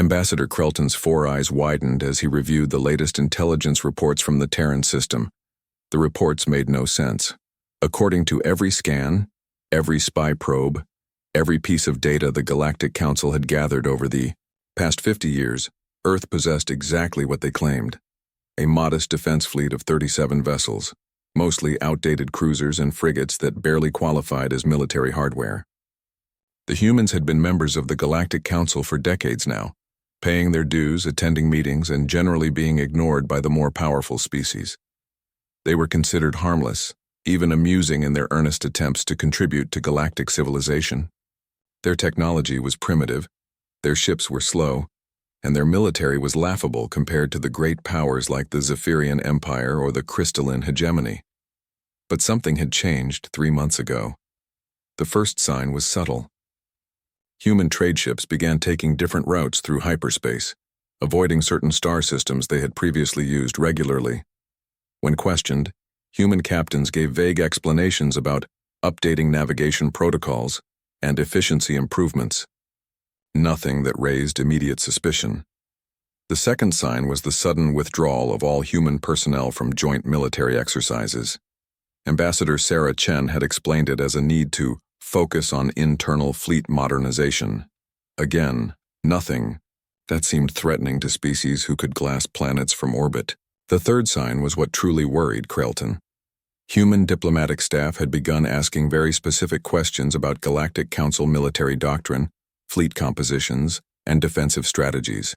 Ambassador Krelton's four eyes widened as he reviewed the latest intelligence reports from the Terran system. The reports made no sense. According to every scan, every spy probe, every piece of data the Galactic Council had gathered over the past 50 years, Earth possessed exactly what they claimed: a modest defense fleet of 37 vessels, mostly outdated cruisers and frigates that barely qualified as military hardware. The humans had been members of the Galactic Council for decades now, paying their dues, attending meetings, and generally being ignored by the more powerful species. They were considered harmless, even amusing in their earnest attempts to contribute to galactic civilization. Their technology was primitive, their ships were slow, and their military was laughable compared to the great powers like the Zephyrian Empire or the Crystalline Hegemony. But something had changed 3 months ago. The first sign was subtle. Human trade ships began taking different routes through hyperspace, avoiding certain star systems they had previously used regularly. When questioned, human captains gave vague explanations about updating navigation protocols and efficiency improvements. Nothing that raised immediate suspicion. The second sign was the sudden withdrawal of all human personnel from joint military exercises. Ambassador Sarah Chen had explained it as a need to focus on internal fleet modernization. Again, nothing. That seemed threatening to species who could glass planets from orbit. The third sign was what truly worried Krelton. Human diplomatic staff had begun asking very specific questions about Galactic Council military doctrine, fleet compositions, and defensive strategies.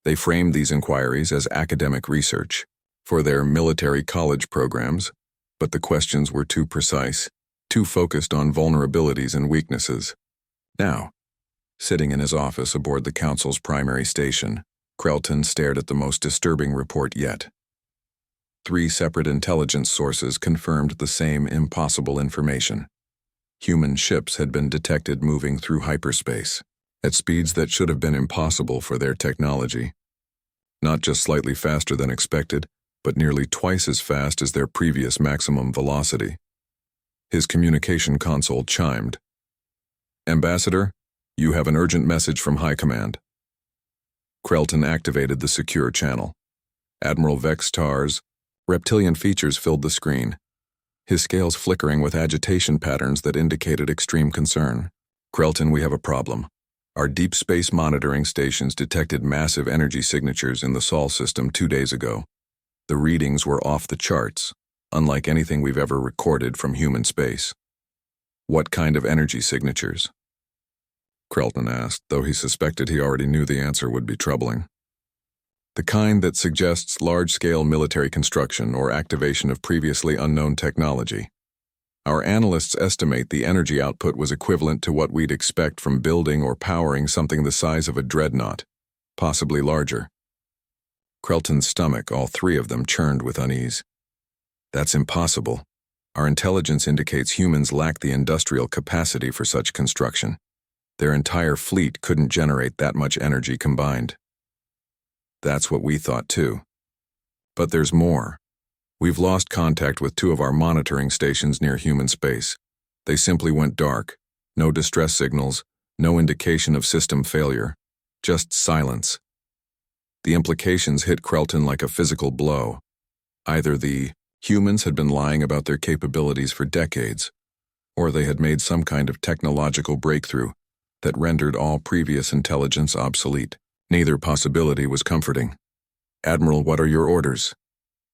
They framed these inquiries as academic research for their military college programs, but the questions were too precise, too focused on vulnerabilities and weaknesses. Now, sitting in his office aboard the Council's primary station, Krelton stared at the most disturbing report yet. 3 separate intelligence sources confirmed the same impossible information. Human ships had been detected moving through hyperspace, at speeds that should have been impossible for their technology. Not just slightly faster than expected, but nearly twice as fast as their previous maximum velocity. His communication console chimed. "Ambassador, you have an urgent message from High Command." Krelton activated the secure channel. Admiral Vex Tar's reptilian features filled the screen, his scales flickering with agitation patterns that indicated extreme concern. "Krelton, we have a problem. Our deep space monitoring stations detected massive energy signatures in the Sol system 2 days ago. The readings were off the charts, unlike anything we've ever recorded from human space." "What kind of energy signatures?" Krelton asked, though he suspected he already knew the answer would be troubling. "The kind that suggests large-scale military construction or activation of previously unknown technology. Our analysts estimate the energy output was equivalent to what we'd expect from building or powering something the size of a dreadnought, possibly larger." Krelton's stomach, all 3 of them, churned with unease. "That's impossible. Our intelligence indicates humans lack the industrial capacity for such construction. Their entire fleet couldn't generate that much energy combined." "That's what we thought too. But there's more. We've lost contact with 2 of our monitoring stations near human space. They simply went dark. No distress signals, no indication of system failure. Just silence." The implications hit Krelton like a physical blow. Either the humans had been lying about their capabilities for decades, or they had made some kind of technological breakthrough that rendered all previous intelligence obsolete. Neither possibility was comforting. "Admiral, what are your orders?"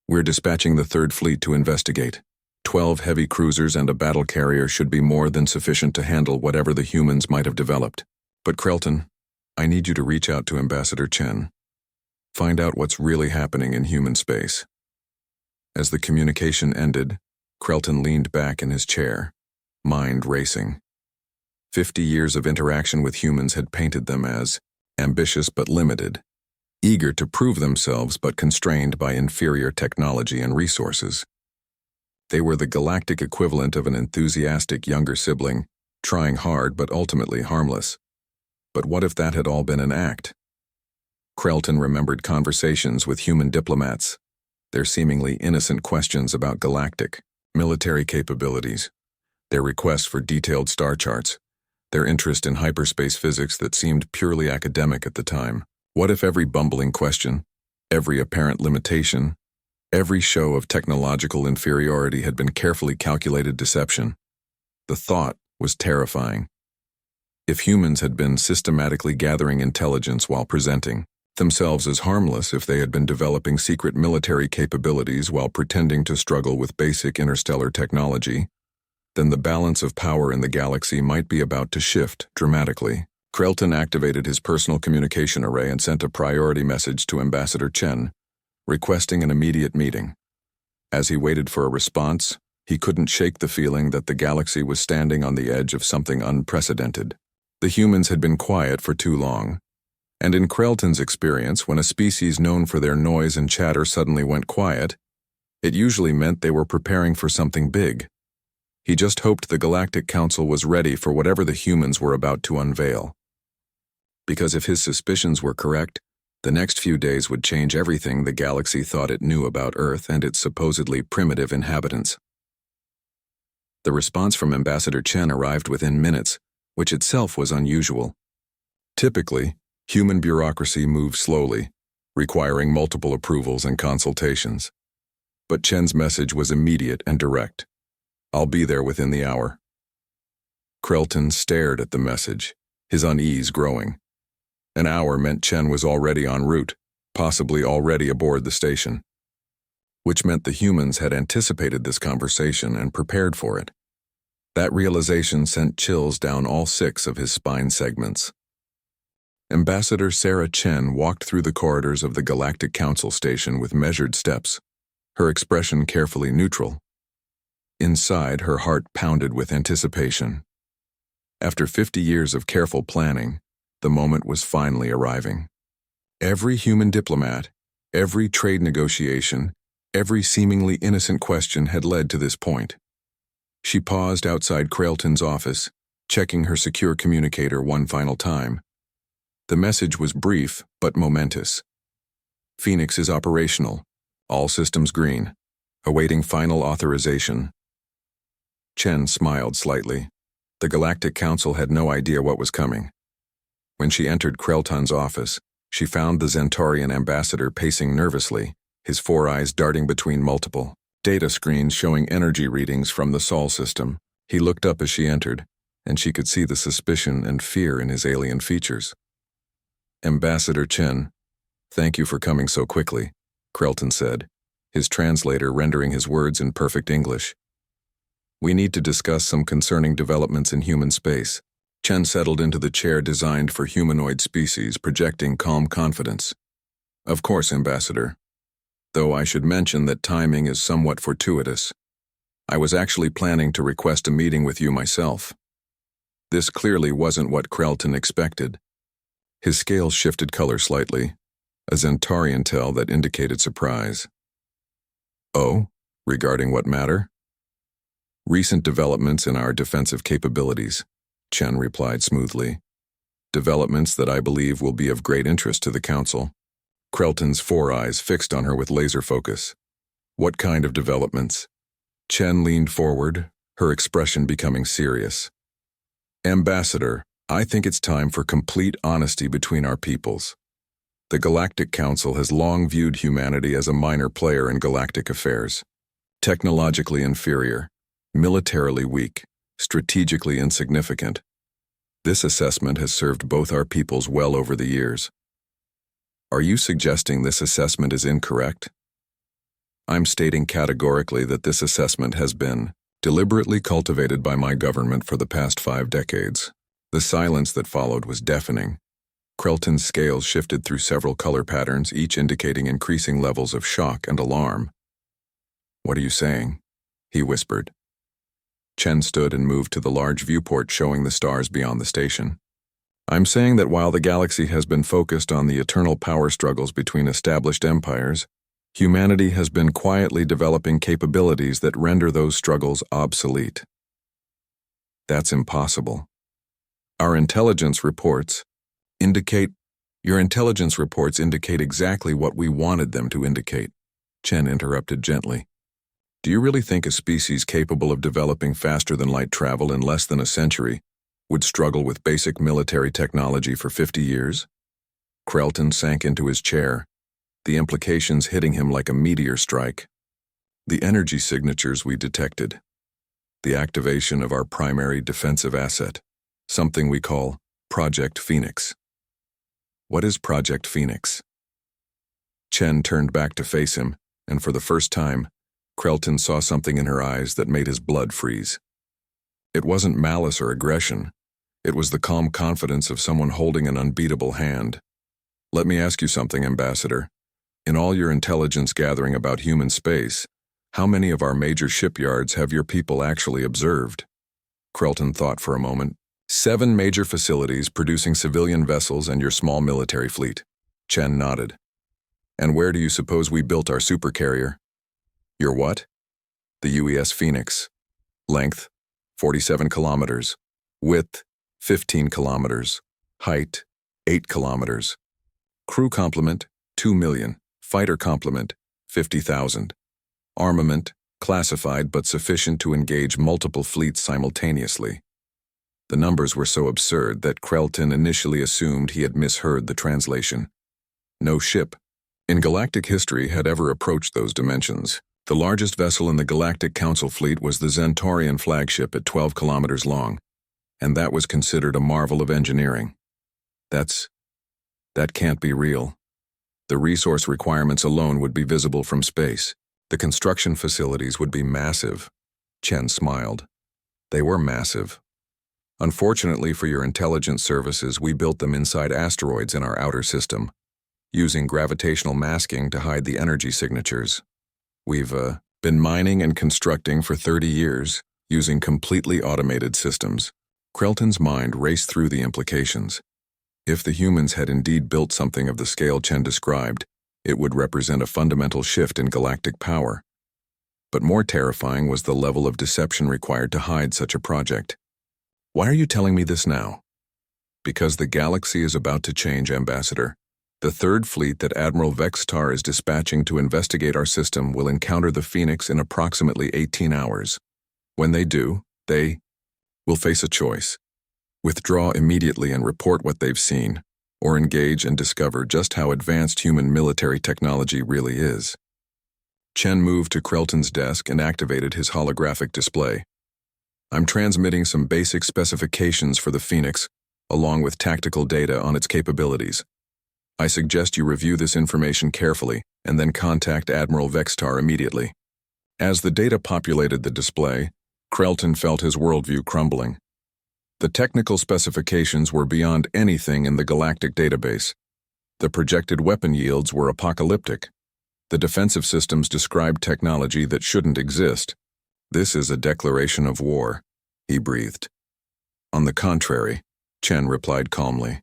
"We're dispatching the 3rd Fleet to investigate. 12 heavy cruisers and a battle carrier should be more than sufficient to handle whatever the humans might have developed. But Krelton, I need you to reach out to Ambassador Chen. Find out what's really happening in human space." As the communication ended, Krelton leaned back in his chair, mind racing. 50 years of interaction with humans had painted them as ambitious but limited, eager to prove themselves but constrained by inferior technology and resources. They were the galactic equivalent of an enthusiastic younger sibling, trying hard but ultimately harmless. But what if that had all been an act? Krelton remembered conversations with human diplomats, their seemingly innocent questions about galactic military capabilities, their requests for detailed star charts, their interest in hyperspace physics that seemed purely academic at the time. What if every bumbling question, every apparent limitation, every show of technological inferiority had been carefully calculated deception? The thought was terrifying. If humans had been systematically gathering intelligence while presenting themselves as harmless, if they had been developing secret military capabilities while pretending to struggle with basic interstellar technology, then the balance of power in the galaxy might be about to shift dramatically. Krelton activated his personal communication array and sent a priority message to Ambassador Chen, requesting an immediate meeting. As he waited for a response, he couldn't shake the feeling that the galaxy was standing on the edge of something unprecedented. The humans had been quiet for too long, and in Krelton's experience, when a species known for their noise and chatter suddenly went quiet, it usually meant they were preparing for something big. He just hoped the Galactic Council was ready for whatever the humans were about to unveil. Because if his suspicions were correct, the next few days would change everything the galaxy thought it knew about Earth and its supposedly primitive inhabitants. The response from Ambassador Chen arrived within minutes, which itself was unusual. Typically, human bureaucracy moves slowly, requiring multiple approvals and consultations. But Chen's message was immediate and direct. "I'll be there within the hour." Krelton stared at the message, his unease growing. An hour meant Chen was already en route, possibly already aboard the station, which meant the humans had anticipated this conversation and prepared for it. That realization sent chills down all 6 of his spine segments. Ambassador Sarah Chen walked through the corridors of the Galactic Council station with measured steps, her expression carefully neutral. Inside, her heart pounded with anticipation. After 50 years of careful planning, the moment was finally arriving. Every human diplomat, every trade negotiation, every seemingly innocent question had led to this point. She paused outside Krelton's office, checking her secure communicator one final time. The message was brief but momentous. "Phoenix is operational. All systems green. Awaiting final authorization." Chen smiled slightly. The Galactic Council had no idea what was coming. When she entered Krelton's office, she found the Zentaurian ambassador pacing nervously, his 4 eyes darting between multiple data screens showing energy readings from the Sol system. He looked up as she entered, and she could see the suspicion and fear in his alien features. "Ambassador Chen, thank you for coming so quickly," Krelton said, his translator rendering his words in perfect English. "We need to discuss some concerning developments in human space." Chen settled into the chair designed for humanoid species, projecting calm confidence. "Of course, Ambassador. Though I should mention that timing is somewhat fortuitous. I was actually planning to request a meeting with you myself." This clearly wasn't what Krelton expected. His scales shifted color slightly, a Zentaurian tell that indicated surprise. "Oh, regarding what matter?" "Recent developments in our defensive capabilities," Chen replied smoothly. "Developments that I believe will be of great interest to the Council." Krelton's 4 eyes fixed on her with laser focus. "What kind of developments?" Chen leaned forward, her expression becoming serious. "Ambassador, I think it's time for complete honesty between our peoples. The Galactic Council has long viewed humanity as a minor player in galactic affairs. Technologically inferior, militarily weak, strategically insignificant. This assessment has served both our peoples well over the years. Are you suggesting this assessment is incorrect?" "I'm stating categorically that this assessment has been deliberately cultivated by my government for the past 5 decades. The silence that followed was deafening. Krelton's scales shifted through several color patterns, each indicating increasing levels of shock and alarm. "What are you saying?" he whispered. Chen stood and moved to the large viewport showing the stars beyond the station. "I'm saying that while the galaxy has been focused on the eternal power struggles between established empires, humanity has been quietly developing capabilities that render those struggles obsolete." "That's impossible." Your intelligence reports indicate exactly what we wanted them to indicate," Chen interrupted gently. "Do you really think a species capable of developing faster than light travel in less than a century would struggle with basic military technology for 50 years? Krelton sank into his chair, the implications hitting him like a meteor strike. The energy signatures we detected. The activation of our primary defensive asset, something we call Project Phoenix. What is Project Phoenix? Chen turned back to face him, and for the first time, Krelton saw something in her eyes that made his blood freeze. It wasn't malice or aggression. It was the calm confidence of someone holding an unbeatable hand. Let me ask you something, Ambassador. In all your intelligence gathering about human space, how many of our major shipyards have your people actually observed? Krelton thought for a moment. 7 major facilities producing civilian vessels and your small military fleet. Chen nodded. And where do you suppose we built our supercarrier? Your what? The UES Phoenix. Length, 47 kilometers. Width, 15 kilometers. Height, 8 kilometers. Crew complement, 2 million. Fighter complement, 50,000. Armament, classified but sufficient to engage multiple fleets simultaneously. The numbers were so absurd that Krelton initially assumed he had misheard the translation. No ship in galactic history had ever approached those dimensions. The largest vessel in the Galactic Council fleet was the Zentaurian flagship at 12 kilometers long, and that was considered a marvel of engineering. That can't be real. The resource requirements alone would be visible from space. The construction facilities would be massive. Chen smiled. They were massive. Unfortunately for your intelligence services, we built them inside asteroids in our outer system, using gravitational masking to hide the energy signatures. We've been mining and constructing for 30 years, using completely automated systems. Krelton's mind raced through the implications. If the humans had indeed built something of the scale Chen described, it would represent a fundamental shift in galactic power. But more terrifying was the level of deception required to hide such a project. Why are you telling me this now? Because the galaxy is about to change, Ambassador. The third fleet that Admiral Vextar is dispatching to investigate our system will encounter the Phoenix in approximately 18 hours. When they do, they will face a choice. Withdraw immediately and report what they've seen, or engage and discover just how advanced human military technology really is. Chen moved to Krelton's desk and activated his holographic display. I'm transmitting some basic specifications for the Phoenix, along with tactical data on its capabilities. I suggest you review this information carefully and then contact Admiral Vextar immediately. As the data populated the display, Krelton felt his worldview crumbling. The technical specifications were beyond anything in the galactic database. The projected weapon yields were apocalyptic. The defensive systems described technology that shouldn't exist. This is a declaration of war, he breathed. On the contrary, Chen replied calmly.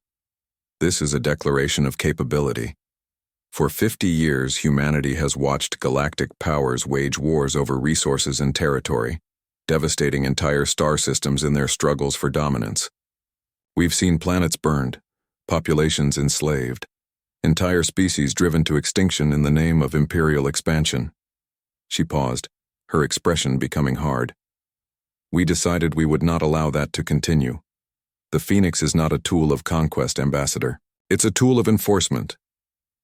This is a declaration of capability. For 50 years, humanity has watched galactic powers wage wars over resources and territory, devastating entire star systems in their struggles for dominance. We've seen planets burned, populations enslaved, entire species driven to extinction in the name of imperial expansion. She paused, her expression becoming hard. We decided we would not allow that to continue. The Phoenix is not a tool of conquest, Ambassador. It's a tool of enforcement.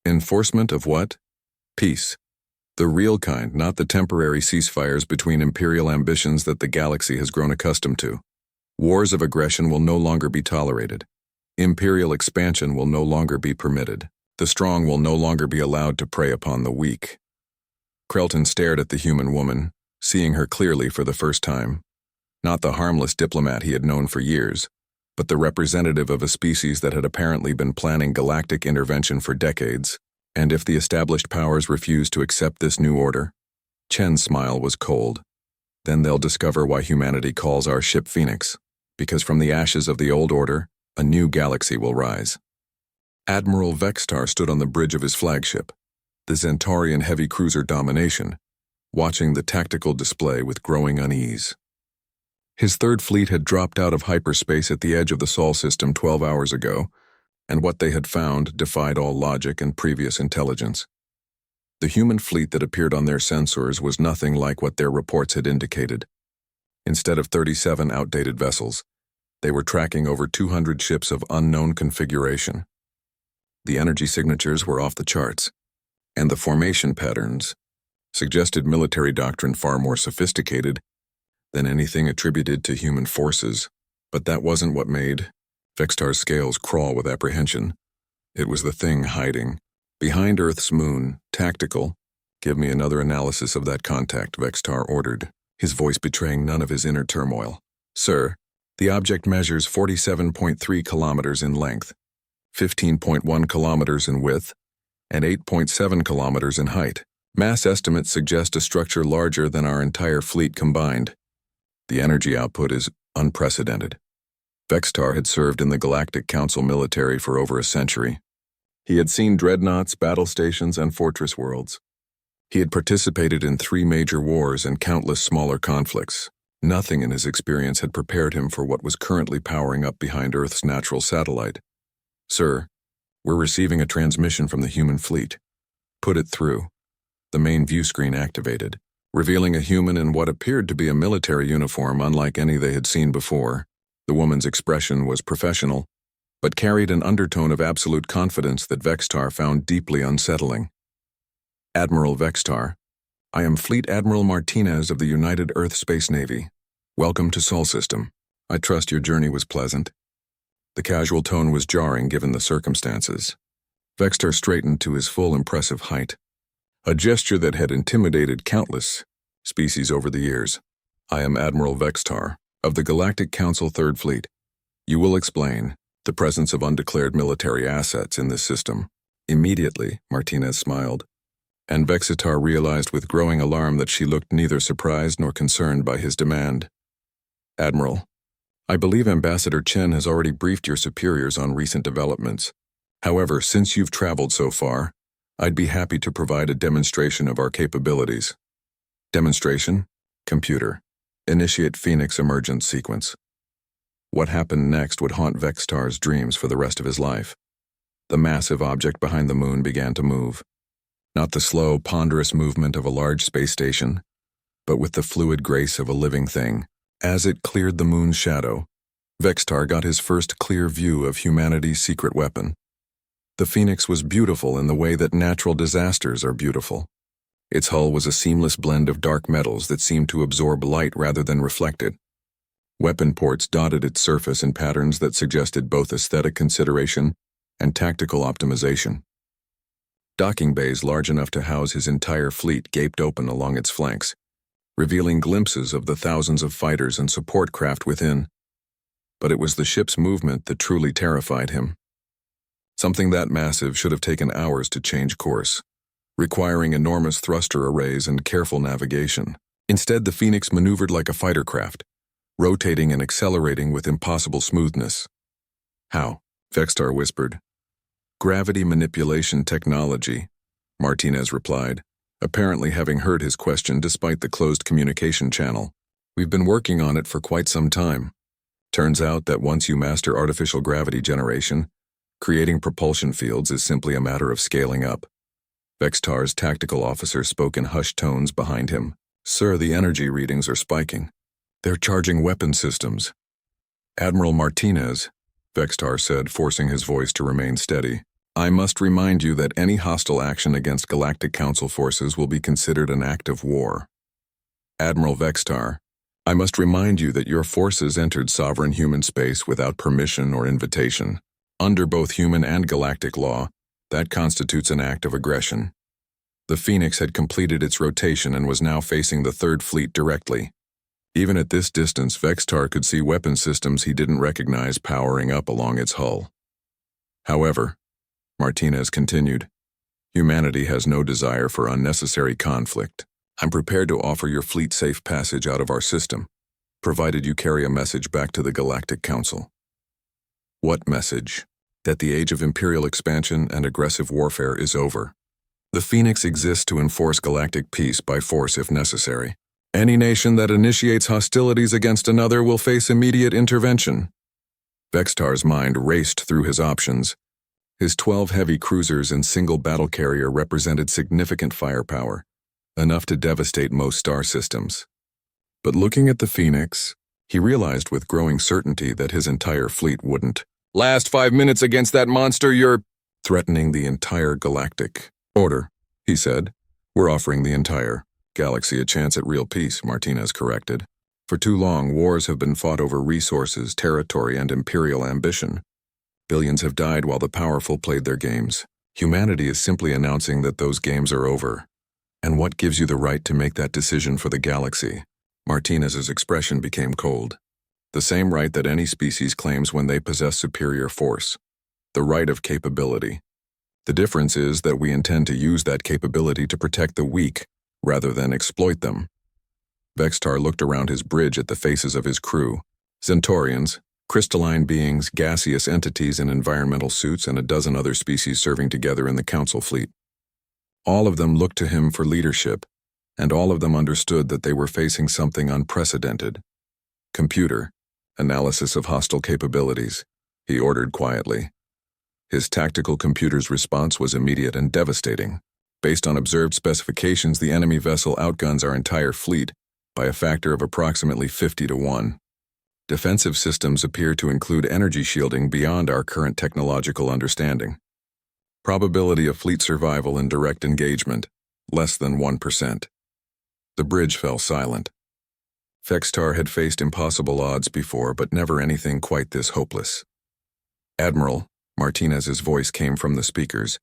Enforcement of what? Peace. The real kind, not the temporary ceasefires between imperial ambitions that the galaxy has grown accustomed to. Wars of aggression will no longer be tolerated. Imperial expansion will no longer be permitted. The strong will no longer be allowed to prey upon the weak. Krelton stared at the human woman, seeing her clearly for the first time. Not the harmless diplomat he had known for years, but the representative of a species that had apparently been planning galactic intervention for decades. And if the established powers refuse to accept this new order? Chen's smile was cold. Then they'll discover why humanity calls our ship Phoenix, because from the ashes of the old order, a new galaxy will rise. Admiral Vextar stood on the bridge of his flagship, the Zentaurian heavy cruiser Domination, watching the tactical display with growing unease. His third fleet had dropped out of hyperspace at the edge of the Sol system 12 hours ago, and what they had found defied all logic and previous intelligence. The human fleet that appeared on their sensors was nothing like what their reports had indicated. Instead of 37 outdated vessels, they were tracking over 200 ships of unknown configuration. The energy signatures were off the charts, and the formation patterns suggested military doctrine far more sophisticated than anything attributed to human forces. But that wasn't what made Vextar's scales crawl with apprehension. It was the thing hiding behind Earth's moon. Tactical. Give me another analysis of that contact, Vextar ordered, his voice betraying none of his inner turmoil. Sir, the object measures 47.3 kilometers in length, 15.1 kilometers in width, and 8.7 kilometers in height. Mass estimates suggest a structure larger than our entire fleet combined. The energy output is unprecedented. Vextar had served in the Galactic Council military for over a century. He had seen dreadnoughts, battle stations, and fortress worlds. He had participated in 3 major wars and countless smaller conflicts. Nothing in his experience had prepared him for what was currently powering up behind Earth's natural satellite. Sir, we're receiving a transmission from the human fleet. Put it through. The main view screen activated, revealing a human in what appeared to be a military uniform unlike any they had seen before. The woman's expression was professional, but carried an undertone of absolute confidence that Vextar found deeply unsettling. Admiral Vextar, I am Fleet Admiral Martinez of the United Earth Space Navy. Welcome to Sol System. I trust your journey was pleasant. The casual tone was jarring given the circumstances. Vextar straightened to his full impressive height, a gesture that had intimidated countless species over the years. I am Admiral Vextar of the Galactic Council Third Fleet. You will explain the presence of undeclared military assets in this system. Immediately, Martinez smiled, and Vextar realized with growing alarm that she looked neither surprised nor concerned by his demand. Admiral, I believe Ambassador Chen has already briefed your superiors on recent developments. However, since you've traveled so far, I'd be happy to provide a demonstration of our capabilities. Demonstration? Computer. Initiate Phoenix emergence sequence. What happened next would haunt Vextar's dreams for the rest of his life. The massive object behind the moon began to move. Not the slow, ponderous movement of a large space station, but with the fluid grace of a living thing. As it cleared the moon's shadow, Vextar got his first clear view of humanity's secret weapon. The Phoenix was beautiful in the way that natural disasters are beautiful. Its hull was a seamless blend of dark metals that seemed to absorb light rather than reflect it. Weapon ports dotted its surface in patterns that suggested both aesthetic consideration and tactical optimization. Docking bays large enough to house his entire fleet gaped open along its flanks, revealing glimpses of the thousands of fighters and support craft within. But it was the ship's movement that truly terrified him. Something that massive should have taken hours to change course, requiring enormous thruster arrays and careful navigation. Instead, the Phoenix maneuvered like a fighter craft, rotating and accelerating with impossible smoothness. How? Vextar whispered. Gravity manipulation technology, Martinez replied, apparently having heard his question despite the closed communication channel. We've been working on it for quite some time. Turns out that once you master artificial gravity generation, creating propulsion fields is simply a matter of scaling up. Vextar's tactical officer spoke in hushed tones behind him. Sir, the energy readings are spiking. They're charging weapon systems. Admiral Martinez, Vextar said, forcing his voice to remain steady. I must remind you that any hostile action against Galactic Council forces will be considered an act of war. Admiral Vextar, I must remind you that your forces entered sovereign human space without permission or invitation. Under both human and galactic law, that constitutes an act of aggression. The Phoenix had completed its rotation and was now facing the Third Fleet directly. Even at this distance, Vextar could see weapon systems he didn't recognize powering up along its hull. However, Martinez continued, humanity has no desire for unnecessary conflict. I'm prepared to offer your fleet safe passage out of our system, provided you carry a message back to the Galactic Council. What message? That the age of imperial expansion and aggressive warfare is over. The Phoenix exists to enforce galactic peace by force if necessary. Any nation that initiates hostilities against another will face immediate intervention. Vextar's mind raced through his options. His 12 heavy cruisers and single battle carrier represented significant firepower, enough to devastate most star systems. But looking at the Phoenix, he realized with growing certainty that his entire fleet wouldn't. Last 5 minutes against that monster, you're threatening the entire galactic order. He said, "We're offering the entire galaxy a chance at real peace," Martinez corrected. "For too long, wars have been fought over resources, territory, and imperial ambition. Billions have died while the powerful played their games. Humanity is simply announcing that those games are over. And what gives you the right to make that decision for the galaxy?" Martinez's expression became cold. "The same right that any species claims when they possess superior force. The right of capability. The difference is that we intend to use that capability to protect the weak, rather than exploit them." Vextar looked around his bridge at the faces of his crew. Centaurians, crystalline beings, gaseous entities in environmental suits, and a dozen other species serving together in the council fleet. All of them looked to him for leadership, and all of them understood that they were facing something unprecedented. "Computer, analysis of hostile capabilities," he ordered quietly. His tactical computer's response was immediate and devastating. Based on observed specifications, the enemy vessel outguns our entire fleet by a factor of approximately 50 to 1. Defensive systems appear to include energy shielding beyond our current technological understanding. Probability of fleet survival in direct engagement, less than 1%. The bridge fell silent. Vextar had faced impossible odds before, but never anything quite this hopeless. "Admiral," Martinez's voice came from the speakers,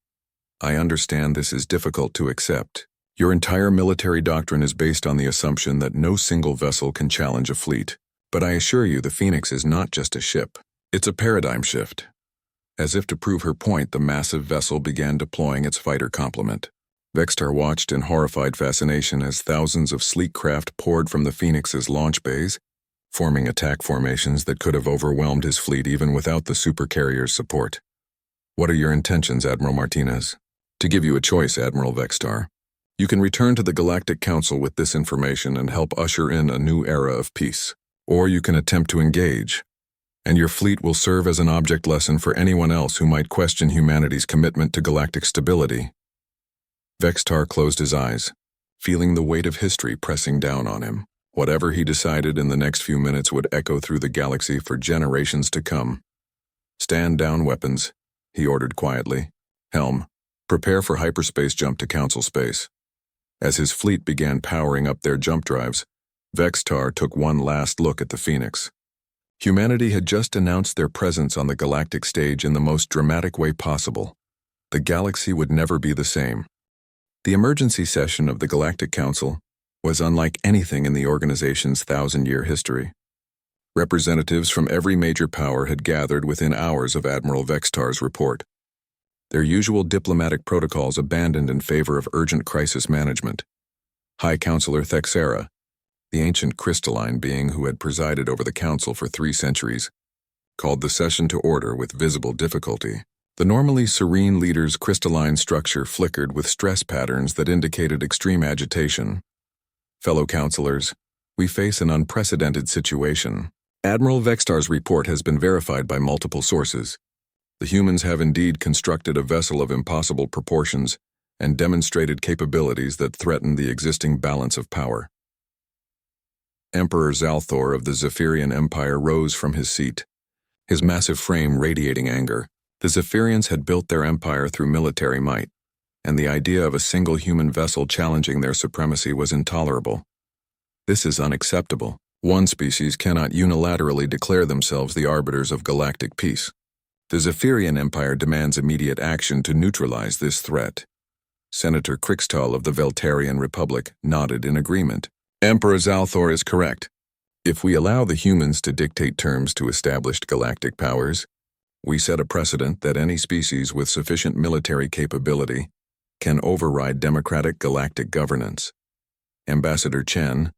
"I understand this is difficult to accept. Your entire military doctrine is based on the assumption that no single vessel can challenge a fleet. But I assure you the Phoenix is not just a ship. It's a paradigm shift." As if to prove her point, the massive vessel began deploying its fighter complement. Vextar watched in horrified fascination as thousands of sleek craft poured from the Phoenix's launch bays, forming attack formations that could have overwhelmed his fleet even without the Supercarrier's support. "What are your intentions, Admiral Martinez?" "To give you a choice, Admiral Vextar. You can return to the Galactic Council with this information and help usher in a new era of peace. Or you can attempt to engage, and your fleet will serve as an object lesson for anyone else who might question humanity's commitment to galactic stability." Vextar closed his eyes, feeling the weight of history pressing down on him. Whatever he decided in the next few minutes would echo through the galaxy for generations to come. "Stand down weapons," he ordered quietly. "Helm, prepare for hyperspace jump to Council space." As his fleet began powering up their jump drives, Vextar took one last look at the Phoenix. Humanity had just announced their presence on the galactic stage in the most dramatic way possible. The galaxy would never be the same. The emergency session of the Galactic Council was unlike anything in the organization's 1,000-year history. Representatives from every major power had gathered within hours of Admiral Vextar's report. Their usual diplomatic protocols abandoned in favor of urgent crisis management. High Counselor Thexera, the ancient crystalline being who had presided over the council for 3 centuries, called the session to order with visible difficulty. The normally serene leader's crystalline structure flickered with stress patterns that indicated extreme agitation. "Fellow counselors, we face an unprecedented situation. Admiral Vextar's report has been verified by multiple sources. The humans have indeed constructed a vessel of impossible proportions and demonstrated capabilities that threaten the existing balance of power." Emperor Zalthor of the Zephyrian Empire rose from his seat, his massive frame radiating anger. The Zephyrians had built their empire through military might, and the idea of a single human vessel challenging their supremacy was intolerable. "This is unacceptable. One species cannot unilaterally declare themselves the arbiters of galactic peace. The Zephyrian Empire demands immediate action to neutralize this threat." Senator Krixtal of the Veltarian Republic nodded in agreement. "Emperor Zalthor is correct. If we allow the humans to dictate terms to established galactic powers, we set a precedent that any species with sufficient military capability can override democratic galactic governance." Ambassador Chen,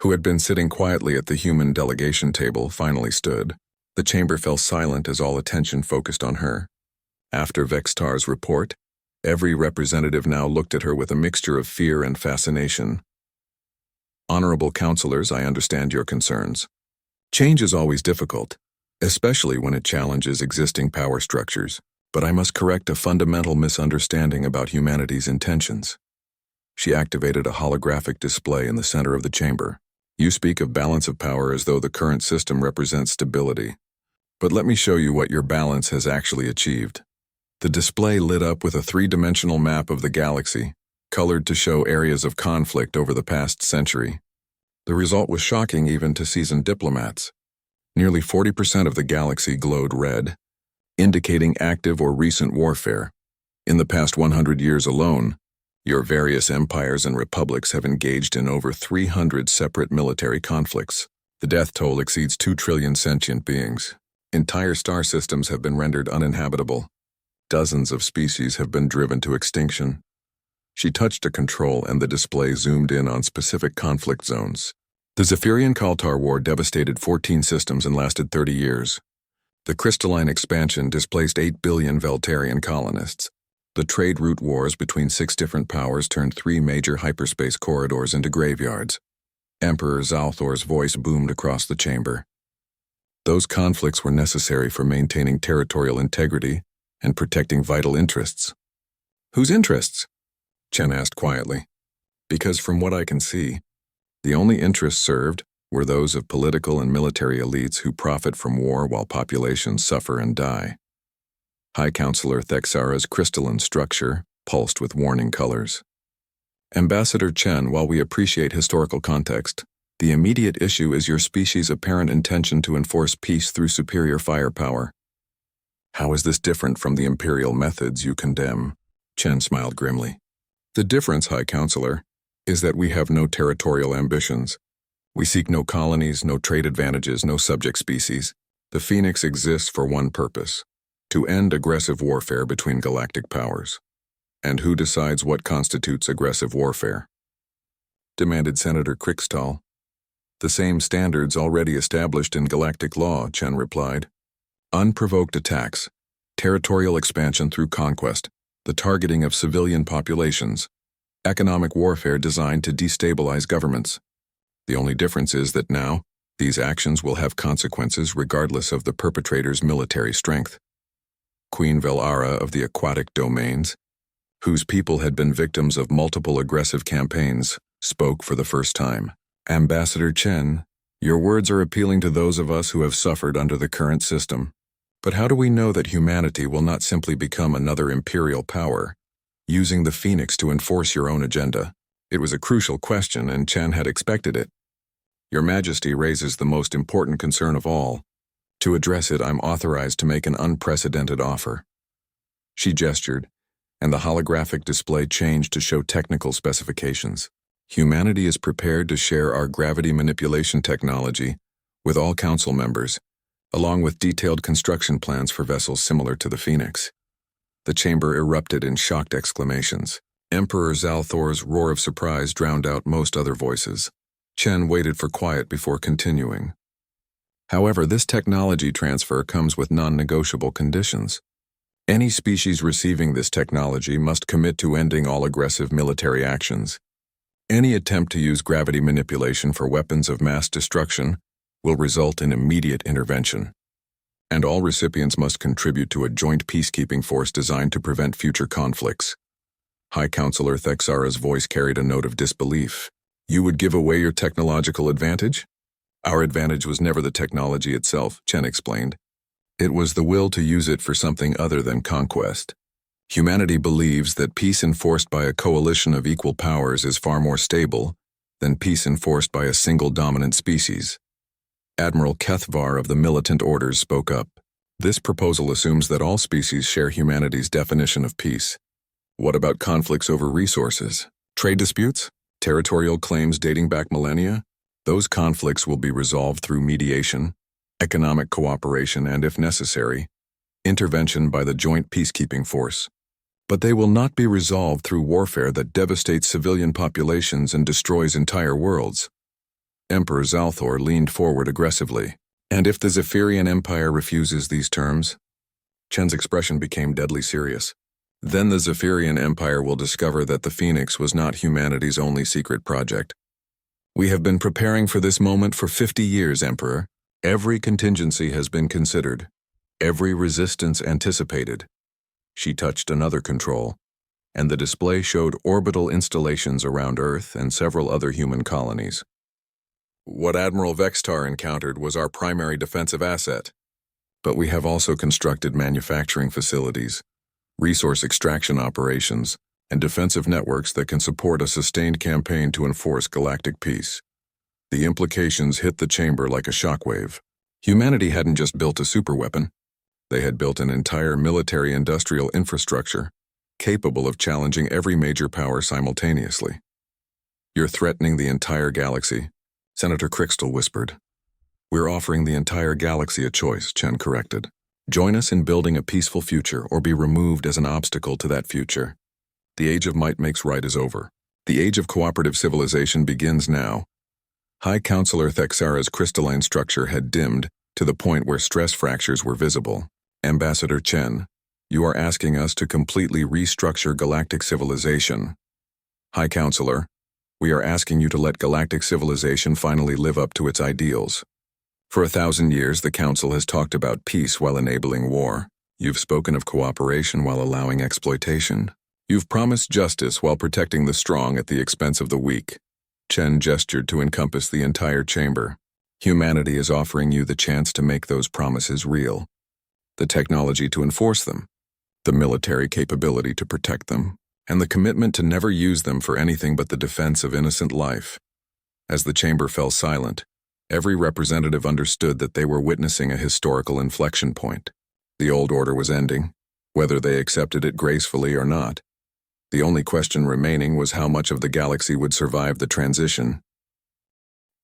who had been sitting quietly at the human delegation table, finally stood. The chamber fell silent as all attention focused on her. After Vextar's report, every representative now looked at her with a mixture of fear and fascination. "Honorable counselors, I understand your concerns. Change is always difficult, especially when it challenges existing power structures, but I must correct a fundamental misunderstanding about humanity's intentions." She activated a holographic display in the center of the chamber. "You speak of balance of power as though the current system represents stability. But let me show you what your balance has actually achieved. The display lit up with a three-dimensional map of the galaxy, colored to show areas of conflict over the past century. The result was shocking even to seasoned diplomats. Nearly 40% of the galaxy glowed red, indicating active or recent warfare. In the past 100 years alone, your various empires and republics have engaged in over 300 separate military conflicts. The death toll exceeds 2 trillion sentient beings. Entire star systems have been rendered uninhabitable. Dozens of species have been driven to extinction. She touched a control and the display zoomed in on specific conflict zones. The Zephyrian-Kaltar War devastated 14 systems and lasted 30 years. The crystalline expansion displaced 8 billion Veltarian colonists. The trade route wars between 6 different powers turned 3 major hyperspace corridors into graveyards. Emperor Zalthor's voice boomed across the chamber. Those conflicts were necessary for maintaining territorial integrity and protecting vital interests. Whose interests? Chen asked quietly. Because from what I can see, the only interests served were those of political and military elites who profit from war while populations suffer and die. High Counselor Thexara's crystalline structure pulsed with warning colors. Ambassador Chen, while we appreciate historical context, the immediate issue is your species' apparent intention to enforce peace through superior firepower. How is this different from the imperial methods you condemn? Chen smiled grimly. The difference, High Counselor, is that we have no territorial ambitions. We seek no colonies, no trade advantages, no subject species. The Phoenix exists for one purpose: to end aggressive warfare between galactic powers. And who decides what constitutes aggressive warfare? Demanded Senator Krickstall. The same standards already established in galactic law, Chen replied. Unprovoked attacks, territorial expansion through conquest, the targeting of civilian populations, economic warfare designed to destabilize governments. The only difference is that now, these actions will have consequences regardless of the perpetrator's military strength. Queen Velara of the aquatic domains, whose people had been victims of multiple aggressive campaigns, spoke for the first time. Ambassador Chen, your words are appealing to those of us who have suffered under the current system. But how do we know that humanity will not simply become another imperial power, using the Phoenix to enforce your own agenda? It was a crucial question, and Chen had expected it. Your Majesty raises the most important concern of all. To address it, I'm authorized to make an unprecedented offer. She gestured, and the holographic display changed to show technical specifications. Humanity is prepared to share our gravity manipulation technology with all council members, along with detailed construction plans for vessels similar to the Phoenix. The chamber erupted in shocked exclamations. Emperor Zalthor's roar of surprise drowned out most other voices. Chen waited for quiet before continuing. However, this technology transfer comes with non-negotiable conditions. Any species receiving this technology must commit to ending all aggressive military actions. Any attempt to use gravity manipulation for weapons of mass destruction will result in immediate intervention. And all recipients must contribute to a joint peacekeeping force designed to prevent future conflicts. High Counselor Thexara's voice carried a note of disbelief. You would give away your technological advantage? Our advantage was never the technology itself, Chen explained. It was the will to use it for something other than conquest. Humanity believes that peace enforced by a coalition of equal powers is far more stable than peace enforced by a single dominant species. Admiral Kethvar of the Militant Orders spoke up. This proposal assumes that all species share humanity's definition of peace. What about conflicts over resources? Trade disputes? Territorial claims dating back millennia? Those conflicts will be resolved through mediation, economic cooperation, and, if necessary, intervention by the joint peacekeeping force. But they will not be resolved through warfare that devastates civilian populations and destroys entire worlds. Emperor Zalthor leaned forward aggressively. And if the Zephyrian Empire refuses these terms? Chen's expression became deadly serious. Then the Zephyrian Empire will discover that the Phoenix was not humanity's only secret project. We have been preparing for this moment for 50 years, Emperor. Every contingency has been considered. Every resistance anticipated. She touched another control, and the display showed orbital installations around Earth and several other human colonies. What Admiral Vextar encountered was our primary defensive asset, but we have also constructed manufacturing facilities, resource extraction operations, and defensive networks that can support a sustained campaign to enforce galactic peace. The implications hit the chamber like a shockwave. Humanity hadn't just built a superweapon. They had built an entire military-industrial infrastructure capable of challenging every major power simultaneously. "You're threatening the entire galaxy," Senator Crystal whispered. "We're offering the entire galaxy a choice," Chen corrected. "Join us in building a peaceful future or be removed as an obstacle to that future. The age of might makes right is over. The age of cooperative civilization begins now." High Counselor Thexara's crystalline structure had dimmed to the point where stress fractures were visible. "Ambassador Chen, you are asking us to completely restructure galactic civilization." "High Counselor, we are asking you to let galactic civilization finally live up to its ideals. For 1,000 years, the Council has talked about peace while enabling war. You've spoken of cooperation while allowing exploitation. You've promised justice while protecting the strong at the expense of the weak." Chen gestured to encompass the entire chamber. "Humanity is offering you the chance to make those promises real. The technology to enforce them, the military capability to protect them, and the commitment to never use them for anything but the defense of innocent life." As the chamber fell silent, every representative understood that they were witnessing a historical inflection point. The old order was ending, whether they accepted it gracefully or not. The only question remaining was how much of the galaxy would survive the transition.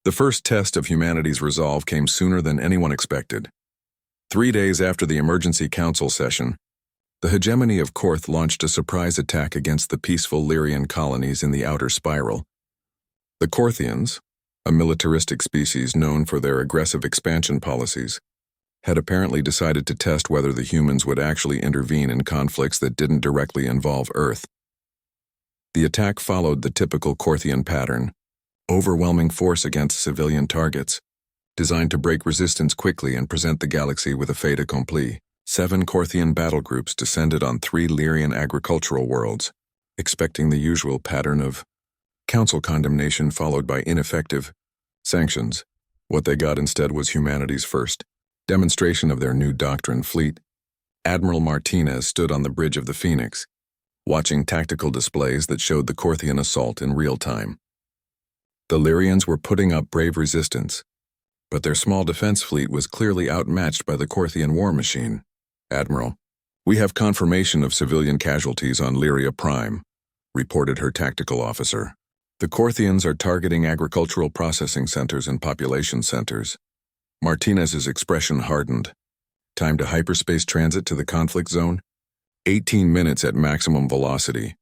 The first test of humanity's resolve came sooner than anyone expected. 3 days after the emergency council session, the hegemony of Korth launched a surprise attack against the peaceful Lyrian colonies in the outer spiral. The Korthians, a militaristic species known for their aggressive expansion policies, had apparently decided to test whether the humans would actually intervene in conflicts that didn't directly involve Earth. The attack followed the typical Korthian pattern: overwhelming force against civilian targets, designed to break resistance quickly and present the galaxy with a fait accompli. 7 Korthian battle groups descended on 3 Lyrian agricultural worlds, expecting the usual pattern of council condemnation followed by ineffective sanctions. What they got instead was humanity's first demonstration of their new doctrine fleet. Admiral Martinez stood on the bridge of the Phoenix, watching tactical displays that showed the Korthian assault in real time. The Lyrians were putting up brave resistance, but their small defense fleet was clearly outmatched by the Korthian war machine. "Admiral, we have confirmation of civilian casualties on Lyria Prime," reported her tactical officer. "The Korthians are targeting agricultural processing centers and population centers." Martinez's expression hardened. "Time to hyperspace transit to the conflict zone? 18 minutes at maximum velocity.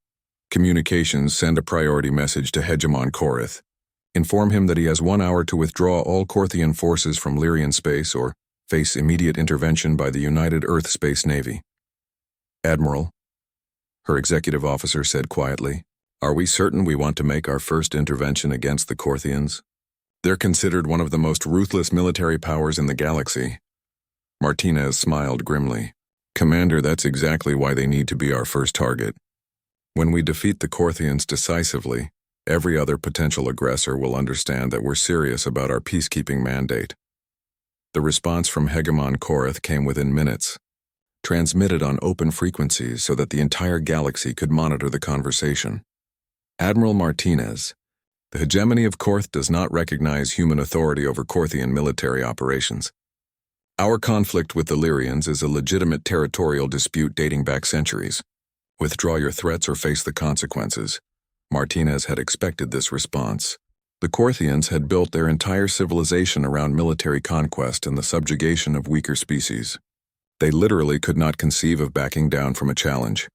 Communications, send a priority message to Hegemon Korth. Inform him that he has 1 hour to withdraw all Korthian forces from Lyrian space or face immediate intervention by the United Earth Space Navy." "Admiral," her executive officer said quietly, "are we certain we want to make our first intervention against the Korthians? They're considered one of the most ruthless military powers in the galaxy." Martinez smiled grimly. "Commander, that's exactly why they need to be our first target. When we defeat the Korthians decisively, every other potential aggressor will understand that we're serious about our peacekeeping mandate." The response from Hegemon Korth came within minutes, transmitted on open frequencies so that the entire galaxy could monitor the conversation. "Admiral Martinez, the hegemony of Korth does not recognize human authority over Korthian military operations. Our conflict with the Lyrians is a legitimate territorial dispute dating back centuries. Withdraw your threats or face the consequences." Martinez had expected this response. The Korthians had built their entire civilization around military conquest and the subjugation of weaker species. They literally could not conceive of backing down from a challenge.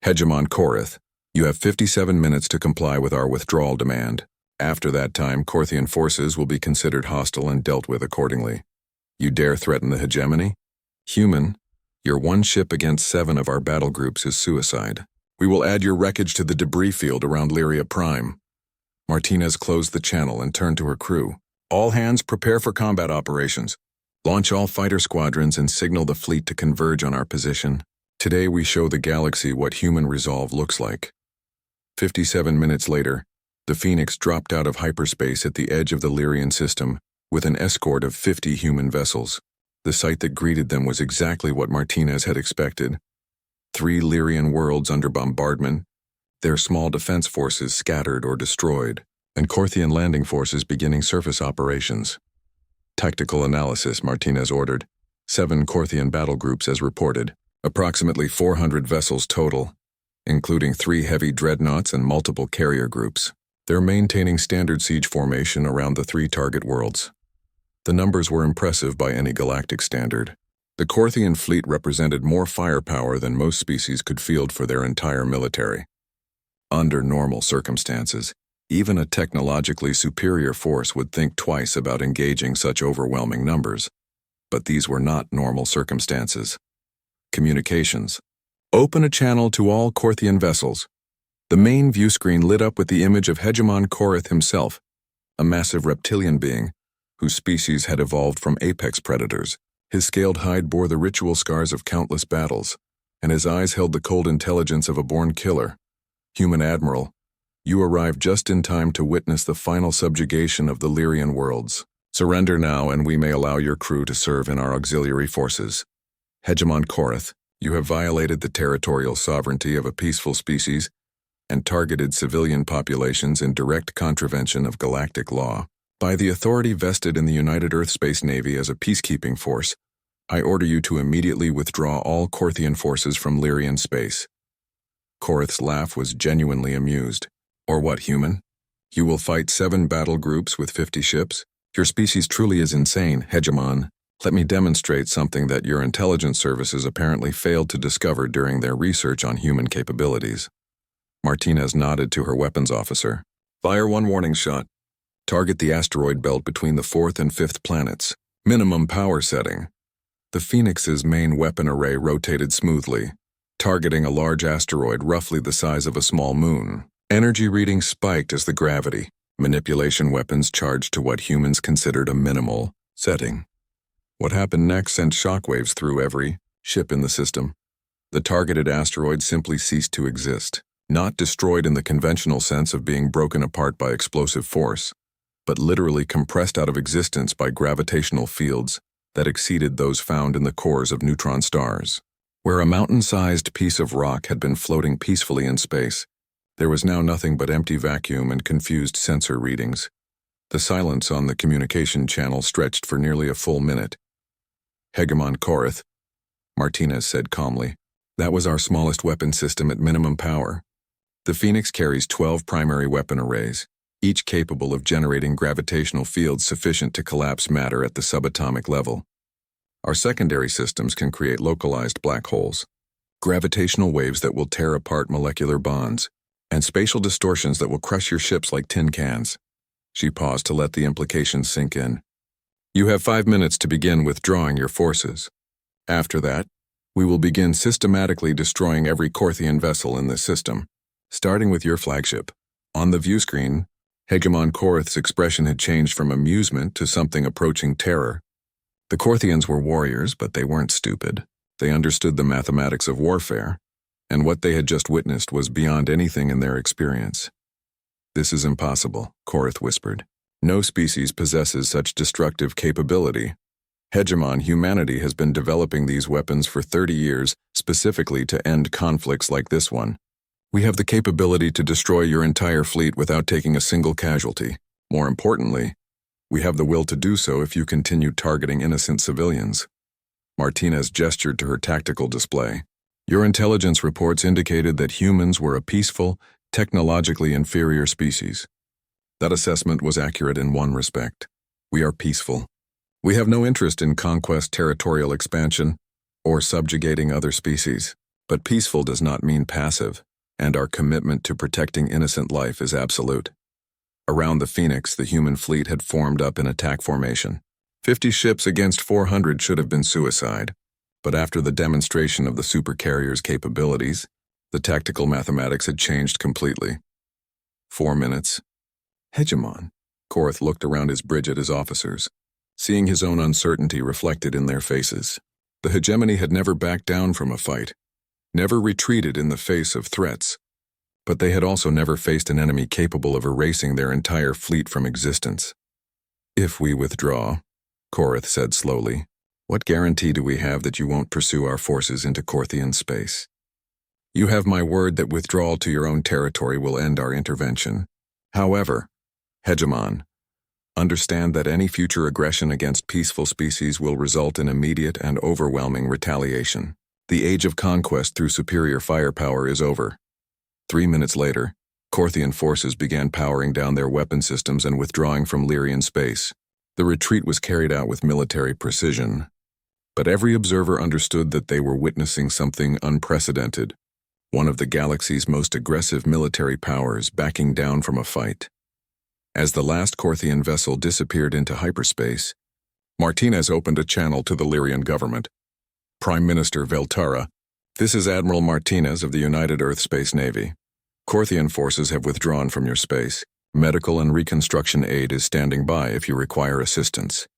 "Hegemon Korth, you have 57 minutes to comply with our withdrawal demand. After that time, Korthian forces will be considered hostile and dealt with accordingly. You dare threaten the hegemony? Human, your 1 ship against 7 of our battle groups is suicide. We will add your wreckage to the debris field around Lyria Prime." Martinez closed the channel and turned to her crew. "All hands prepare for combat operations. Launch all fighter squadrons and signal the fleet to converge on our position. Today we show the galaxy what human resolve looks like." 57 minutes later, the Phoenix dropped out of hyperspace at the edge of the Lyrian system with an escort of 50 human vessels. The sight that greeted them was exactly what Martinez had expected. 3 Lyrian worlds under bombardment, their small defense forces scattered or destroyed, and Korthian landing forces beginning surface operations. Tactical analysis, Martinez ordered. 7 Korthian battle groups as reported, approximately 400 vessels total, including 3 heavy dreadnoughts and multiple carrier groups. They're maintaining standard siege formation around the 3 target worlds. The numbers were impressive by any galactic standard. The Korthian fleet represented more firepower than most species could field for their entire military. Under normal circumstances, even a technologically superior force would think twice about engaging such overwhelming numbers. But these were not normal circumstances. Communications. Open a channel to all Korthian vessels. The main view screen lit up with the image of Hegemon Korth himself, a massive reptilian being, whose species had evolved from apex predators. His scaled hide bore the ritual scars of countless battles, and his eyes held the cold intelligence of a born killer. Human Admiral, you arrived just in time to witness the final subjugation of the Lyrian worlds. Surrender now, and we may allow your crew to serve in our auxiliary forces. Hegemon Korth, you have violated the territorial sovereignty of a peaceful species and targeted civilian populations in direct contravention of galactic law. By the authority vested in the United Earth Space Navy as a peacekeeping force, I order you to immediately withdraw all Korthian forces from Lyrian space. Korth's laugh was genuinely amused. Or what, human? You will fight 7 battle groups with 50 ships? Your species truly is insane, Hegemon. Let me demonstrate something that your intelligence services apparently failed to discover during their research on human capabilities. Martinez nodded to her weapons officer. Fire 1 warning shot. Target the asteroid belt between the 4th and 5th planets. Minimum power setting. The Phoenix's main weapon array rotated smoothly, targeting a large asteroid roughly the size of a small moon. Energy readings spiked as the gravity. Manipulation weapons charged to what humans considered a minimal setting. What happened next sent shockwaves through every ship in the system. The targeted asteroid simply ceased to exist, not destroyed in the conventional sense of being broken apart by explosive force, but literally compressed out of existence by gravitational fields that exceeded those found in the cores of neutron stars. Where a mountain-sized piece of rock had been floating peacefully in space, there was now nothing but empty vacuum and confused sensor readings. The silence on the communication channel stretched for nearly a full minute. Hegemon Korth, Martinez said calmly, that was our smallest weapon system at minimum power. The Phoenix carries 12 primary weapon arrays, each capable of generating gravitational fields sufficient to collapse matter at the subatomic level. Our secondary systems can create localized black holes, gravitational waves that will tear apart molecular bonds, and spatial distortions that will crush your ships like tin cans. She paused to let the implications sink in. You have 5 minutes to begin withdrawing your forces. After that, we will begin systematically destroying every Korthian vessel in this system, starting with your flagship. On the view screen, Hegemon Korth's expression had changed from amusement to something approaching terror. The Korthians were warriors, but they weren't stupid. They understood the mathematics of warfare, and what they had just witnessed was beyond anything in their experience. This is impossible, Korth whispered. No species possesses such destructive capability. Hegemon, humanity has been developing these weapons for 30 years, specifically to end conflicts like this one. We have the capability to destroy your entire fleet without taking a single casualty. More importantly, we have the will to do so if you continue targeting innocent civilians. Martinez gestured to her tactical display. Your intelligence reports indicated that humans were a peaceful, technologically inferior species. That assessment was accurate in one respect. We are peaceful. We have no interest in conquest, territorial expansion, or subjugating other species. But peaceful does not mean passive, and our commitment to protecting innocent life is absolute. Around the Phoenix, the human fleet had formed up in attack formation. 50 ships against 400 should have been suicide. But after the demonstration of the Supercarrier's capabilities, the tactical mathematics had changed completely. 4 minutes. Hegemon. Korth looked around his bridge at his officers, seeing his own uncertainty reflected in their faces. The hegemony had never backed down from a fight, never retreated in the face of threats, but they had also never faced an enemy capable of erasing their entire fleet from existence. If we withdraw, Korth said slowly, what guarantee do we have that you won't pursue our forces into Korthian space? You have my word that withdrawal to your own territory will end our intervention. However, Hegemon, understand that any future aggression against peaceful species will result in immediate and overwhelming retaliation. The age of conquest through superior firepower is over. 3 minutes later, Korthian forces began powering down their weapon systems and withdrawing from Lyrian space. The retreat was carried out with military precision, but every observer understood that they were witnessing something unprecedented, one of the galaxy's most aggressive military powers backing down from a fight. As the last Korthian vessel disappeared into hyperspace, Martinez opened a channel to the Lyrian government. Prime Minister Veltara, this is Admiral Martinez of the United Earth Space Navy. Korthian forces have withdrawn from your space. Medical and reconstruction aid is standing by if you require assistance.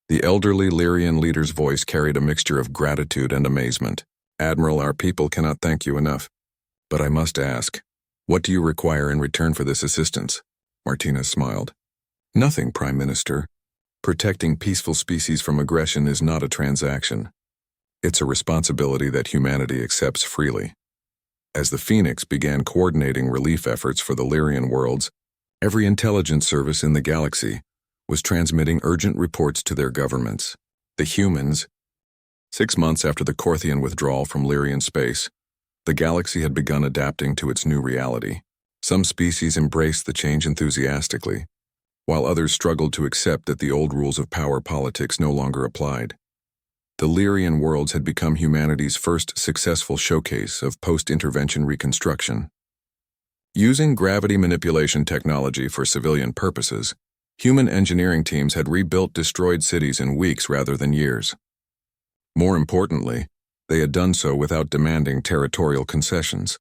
The elderly Lyrian leader's voice carried a mixture of gratitude and amazement. Admiral, our people cannot thank you enough. But I must ask, what do you require in return for this assistance? Martinez smiled. Nothing, Prime Minister. Protecting peaceful species from aggression is not a transaction. It's a responsibility that humanity accepts freely. As the Phoenix began coordinating relief efforts for the Lyrian worlds, every intelligence service in the galaxy was transmitting urgent reports to their governments. The humans, 6 months after the Korthian withdrawal from Lyrian space, the galaxy had begun adapting to its new reality. Some species embraced the change enthusiastically, while others struggled to accept that the old rules of power politics no longer applied. The Lyrian worlds had become humanity's first successful showcase of post-intervention reconstruction. Using gravity manipulation technology for civilian purposes, human engineering teams had rebuilt destroyed cities in weeks rather than years. More importantly, they had done so without demanding territorial concessions,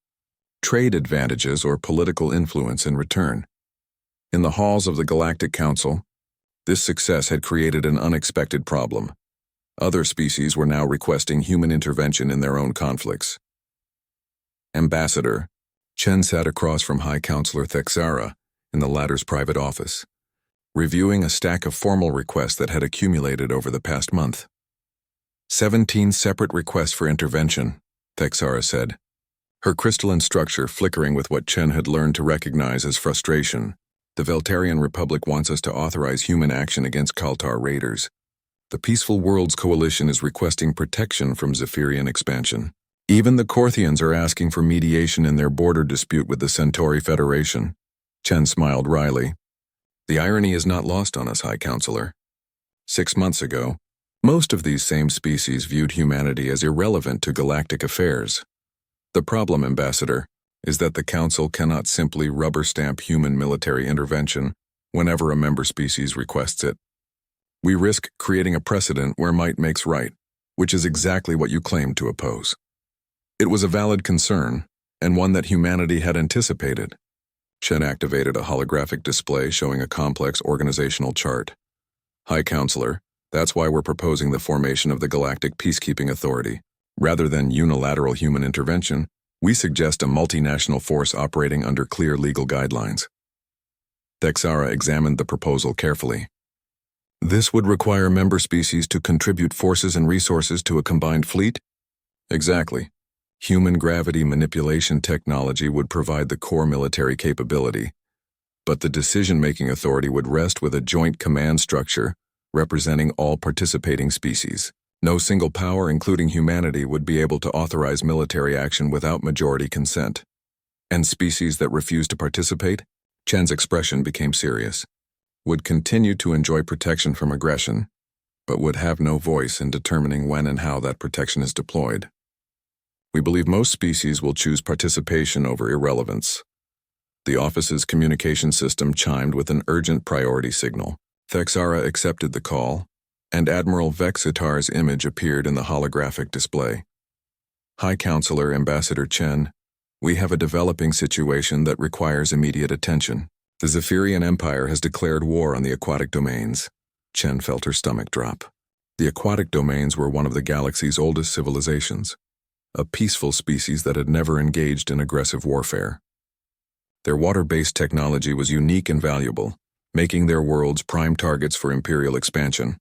trade advantages, or political influence in return. In the halls of the Galactic Council, this success had created an unexpected problem. Other species were now requesting human intervention in their own conflicts. Ambassador Chen sat across from High Counselor Thexara in the latter's private office, reviewing a stack of formal requests that had accumulated over the past month. 17 separate requests for intervention, Thexara said, her crystalline structure flickering with what Chen had learned to recognize as frustration. The Veltarian Republic wants us to authorize human action against Kaltar raiders. The Peaceful Worlds Coalition is requesting protection from Zephyrian expansion. Even the Korthians are asking for mediation in their border dispute with the Centauri Federation. Chen smiled wryly. The irony is not lost on us, High Counselor. 6 months ago, most of these same species viewed humanity as irrelevant to galactic affairs. The problem, Ambassador, is that the Council cannot simply rubber stamp human military intervention whenever a member species requests it. We risk creating a precedent where might makes right, which is exactly what you claimed to oppose. It was a valid concern, and one that humanity had anticipated. Chen activated a holographic display showing a complex organizational chart. High Counselor, that's why we're proposing the formation of the Galactic Peacekeeping Authority. Rather than unilateral human intervention, we suggest a multinational force operating under clear legal guidelines. Thexara examined the proposal carefully. This would require member species to contribute forces and resources to a combined fleet? Exactly. Human gravity manipulation technology would provide the core military capability, but the decision-making authority would rest with a joint command structure representing all participating species. No single power, including humanity, would be able to authorize military action without majority consent. And species that refuse to participate? Chen's expression became serious. Would continue to enjoy protection from aggression, but would have no voice in determining when and how that protection is deployed. We believe most species will choose participation over irrelevance. The office's communication system chimed with an urgent priority signal. Thexara accepted the call, and Admiral Vexitar's image appeared in the holographic display. High Counselor Ambassador Chen, we have a developing situation that requires immediate attention. The Zephyrian Empire has declared war on the aquatic domains. Chen felt her stomach drop. The aquatic domains were one of the galaxy's oldest civilizations, a peaceful species that had never engaged in aggressive warfare. Their water-based technology was unique and valuable, making their worlds prime targets for imperial expansion.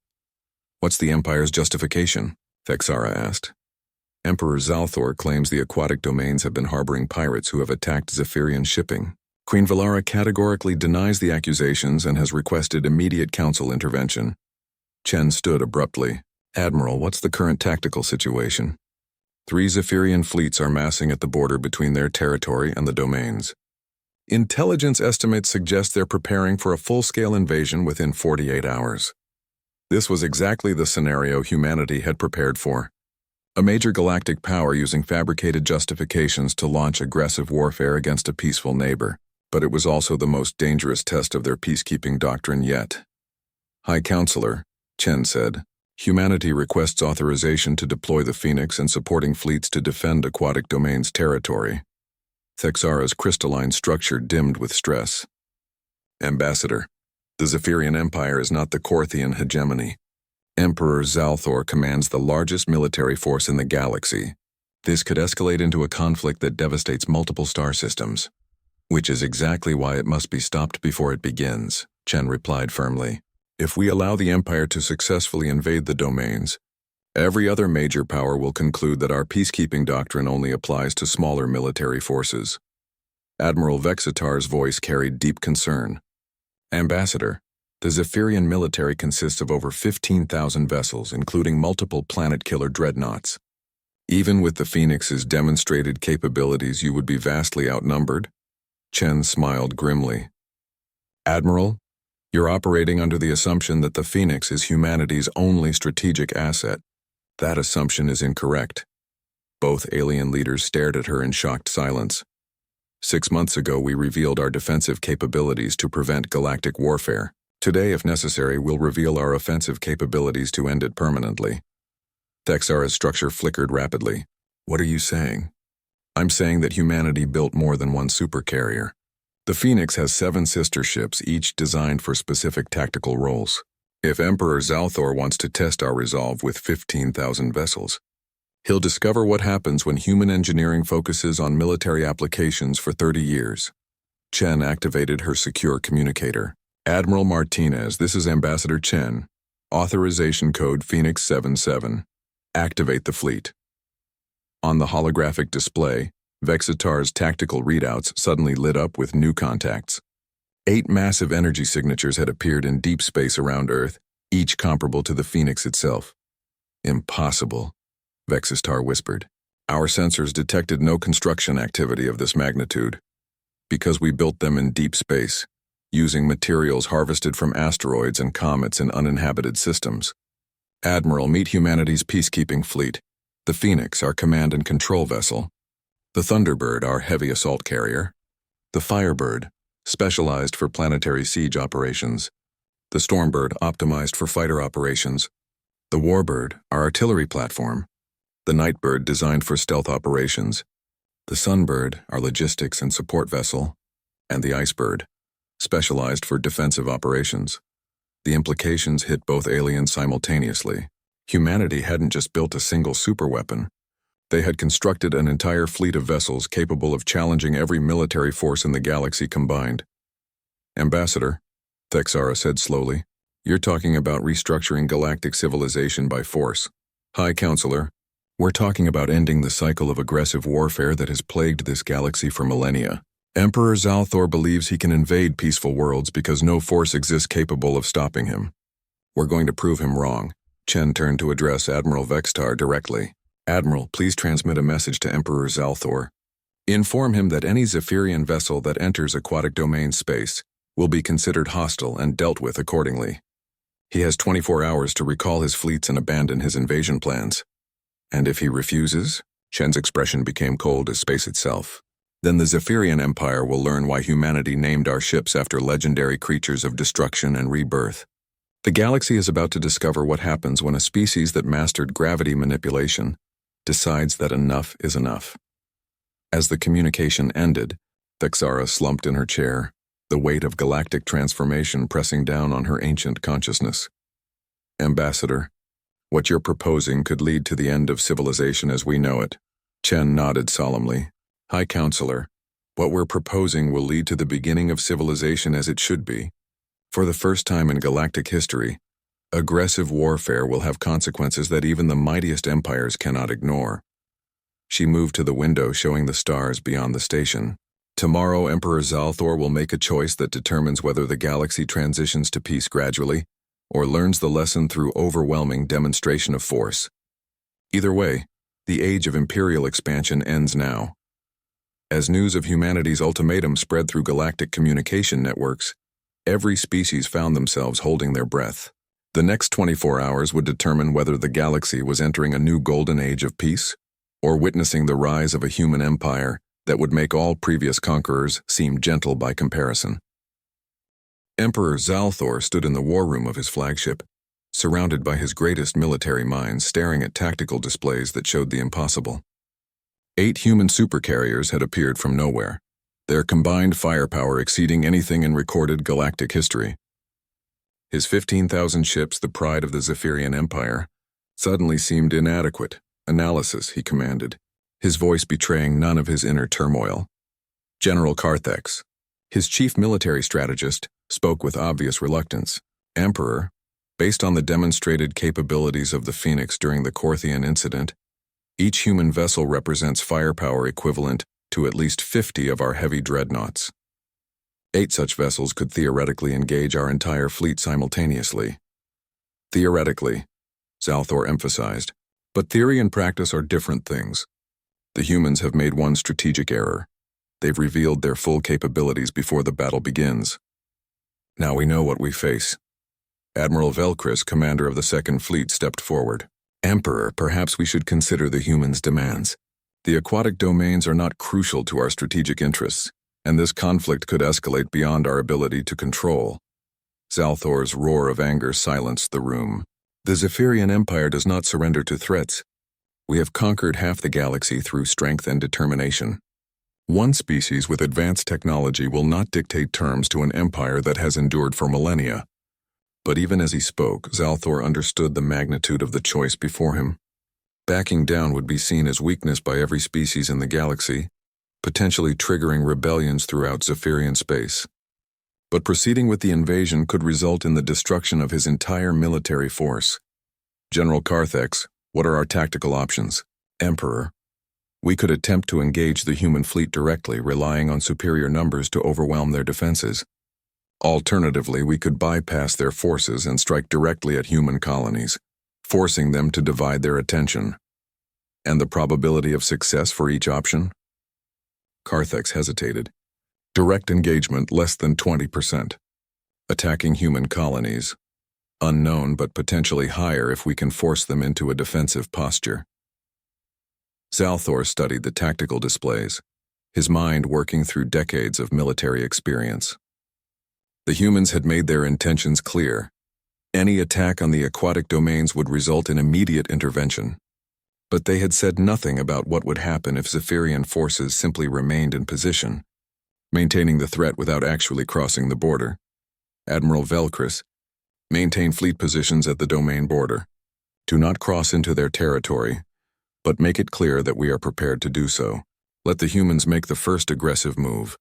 What's the Empire's justification? Thexara asked. Emperor Zalthor claims the aquatic domains have been harboring pirates who have attacked Zephyrian shipping. Queen Valara categorically denies the accusations and has requested immediate council intervention. Chen stood abruptly. Admiral, what's the current tactical situation? 3 Zephyrian fleets are massing at the border between their territory and the domains. Intelligence estimates suggest they're preparing for a full-scale invasion within 48 hours. This was exactly the scenario humanity had prepared for. A major galactic power using fabricated justifications to launch aggressive warfare against a peaceful neighbor. But it was also the most dangerous test of their peacekeeping doctrine yet. High Counselor, Chen said, humanity requests authorization to deploy the Phoenix and supporting fleets to defend aquatic domains territory. Thexara's crystalline structure dimmed with stress. Ambassador, the Zephyrian Empire is not the Korthian hegemony. Emperor Zalthor commands the largest military force in the galaxy. This could escalate into a conflict that devastates multiple star systems. Which is exactly why it must be stopped before it begins, Chen replied firmly. If we allow the Empire to successfully invade the domains, every other major power will conclude that our peacekeeping doctrine only applies to smaller military forces. Admiral Vexitar's voice carried deep concern. Ambassador, the Zephyrian military consists of over 15,000 vessels, including multiple planet-killer dreadnoughts. Even with the Phoenix's demonstrated capabilities, you would be vastly outnumbered. Chen smiled grimly. Admiral, you're operating under the assumption that the Phoenix is humanity's only strategic asset. That assumption is incorrect. Both alien leaders stared at her in shocked silence. 6 months ago, we revealed our defensive capabilities to prevent galactic warfare. Today, if necessary, we'll reveal our offensive capabilities to end it permanently. Thexara's structure flickered rapidly. What are you saying? I'm saying that humanity built more than one supercarrier. The Phoenix has 7 sister ships, each designed for specific tactical roles. If Emperor Zalthor wants to test our resolve with 15,000 vessels, he'll discover what happens when human engineering focuses on military applications for 30 years. Chen activated her secure communicator. Admiral Martinez, this is Ambassador Chen. Authorization code Phoenix 77. Activate the fleet. On the holographic display, Vexitar's tactical readouts suddenly lit up with new contacts. 8 massive energy signatures had appeared in deep space around Earth, each comparable to the Phoenix itself. Impossible, Vexitar whispered. Our sensors detected no construction activity of this magnitude. Because we built them in deep space, using materials harvested from asteroids and comets in uninhabited systems. Admiral, meet humanity's peacekeeping fleet. The Phoenix, our command and control vessel. The Thunderbird, our heavy assault carrier. The Firebird, specialized for planetary siege operations. The Stormbird, optimized for fighter operations. The Warbird, our artillery platform. The Nightbird, designed for stealth operations. The Sunbird, our logistics and support vessel. And the Icebird, specialized for defensive operations. The implications hit both aliens simultaneously. Humanity hadn't just built a single superweapon. They had constructed an entire fleet of vessels capable of challenging every military force in the galaxy combined. Ambassador, Thexara said slowly, you're talking about restructuring galactic civilization by force. High Counselor, we're talking about ending the cycle of aggressive warfare that has plagued this galaxy for millennia. Emperor Zalthor believes he can invade peaceful worlds because no force exists capable of stopping him. We're going to prove him wrong. Chen turned to address Admiral Vexitar directly. Admiral, please transmit a message to Emperor Zalthor. Inform him that any Zephyrian vessel that enters aquatic domain space will be considered hostile and dealt with accordingly. He has 24 hours to recall his fleets and abandon his invasion plans. And if he refuses, Chen's expression became cold as space itself. Then the Zephyrian Empire will learn why humanity named our ships after legendary creatures of destruction and rebirth. The galaxy is about to discover what happens when a species that mastered gravity manipulation decides that enough is enough. As the communication ended, Thexara slumped in her chair, the weight of galactic transformation pressing down on her ancient consciousness. Ambassador, what you're proposing could lead to the end of civilization as we know it. Chen nodded solemnly. High Counselor, what we're proposing will lead to the beginning of civilization as it should be. For the first time in galactic history, aggressive warfare will have consequences that even the mightiest empires cannot ignore. She moved to the window showing the stars beyond the station. Tomorrow, Emperor Zalthor will make a choice that determines whether the galaxy transitions to peace gradually or learns the lesson through overwhelming demonstration of force. Either way, the age of imperial expansion ends now. As news of humanity's ultimatum spread through galactic communication networks, every species found themselves holding their breath. The next 24 hours would determine whether the galaxy was entering a new golden age of peace or witnessing the rise of a human empire that would make all previous conquerors seem gentle by comparison. Emperor Zalthor stood in the war room of his flagship, surrounded by his greatest military minds staring at tactical displays that showed the impossible. 8 human supercarriers had appeared from nowhere, their combined firepower exceeding anything in recorded galactic history. His 15,000 ships, the pride of the Zephyrian Empire, suddenly seemed inadequate. Analysis, he commanded, his voice betraying none of his inner turmoil. General Carthex, his chief military strategist, spoke with obvious reluctance. Emperor, based on the demonstrated capabilities of the Phoenix during the Corthian incident, each human vessel represents firepower equivalent to at least 50 of our heavy dreadnoughts. 8 such vessels could theoretically engage our entire fleet simultaneously. Theoretically, Zalthor emphasized, but theory and practice are different things. The humans have made one strategic error. They've revealed their full capabilities before the battle begins. Now we know what we face. Admiral Velcris, commander of the Second Fleet, stepped forward. Emperor, perhaps we should consider the humans' demands. The aquatic domains are not crucial to our strategic interests, and this conflict could escalate beyond our ability to control. Zalthor's roar of anger silenced the room. The Zephyrian Empire does not surrender to threats. We have conquered half the galaxy through strength and determination. One species with advanced technology will not dictate terms to an empire that has endured for millennia. But even as he spoke, Zalthor understood the magnitude of the choice before him. Backing down would be seen as weakness by every species in the galaxy, potentially triggering rebellions throughout Zephyrian space. But proceeding with the invasion could result in the destruction of his entire military force. General Carthex, what are our tactical options? Emperor, we could attempt to engage the human fleet directly, relying on superior numbers to overwhelm their defenses. Alternatively, we could bypass their forces and strike directly at human colonies, forcing them to divide their attention. And the probability of success for each option? Carthex hesitated. Direct engagement less than 20%. Attacking human colonies, unknown but potentially higher if we can force them into a defensive posture. Zalthor studied the tactical displays, his mind working through decades of military experience. The humans had made their intentions clear. Any attack on the aquatic domains would result in immediate intervention. But they had said nothing about what would happen if Zephyrian forces simply remained in position, maintaining the threat without actually crossing the border. Admiral Velcris, maintain fleet positions at the domain border. Do not cross into their territory, but make it clear that we are prepared to do so. Let the humans make the first aggressive move.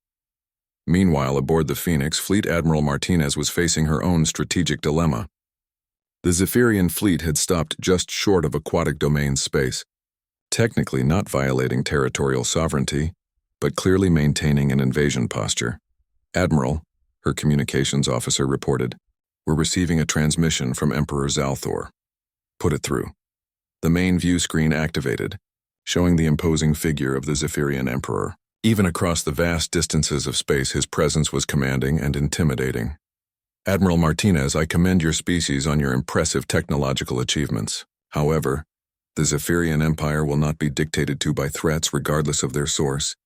Meanwhile, aboard the Phoenix, Fleet Admiral Martinez was facing her own strategic dilemma. The Zephyrian fleet had stopped just short of aquatic domain space, technically not violating territorial sovereignty, but clearly maintaining an invasion posture. Admiral, her communications officer reported, we're receiving a transmission from Emperor Zalthor. Put it through. The main view screen activated, showing the imposing figure of the Zephyrian Emperor. Even across the vast distances of space, his presence was commanding and intimidating. Admiral Martinez, I commend your species on your impressive technological achievements. However, the Zephyrian Empire will not be dictated to by threats regardless of their source.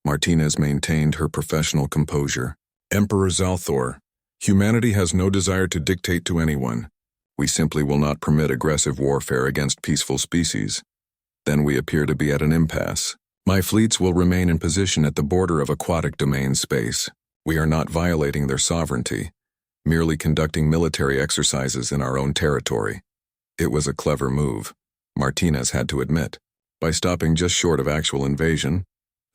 Martinez maintained her professional composure. Emperor Zalthor, humanity has no desire to dictate to anyone. We simply will not permit aggressive warfare against peaceful species. Then we appear to be at an impasse. My fleets will remain in position at the border of aquatic domain space. We are not violating their sovereignty, merely conducting military exercises in our own territory. It was a clever move, Martinez had to admit. By stopping just short of actual invasion,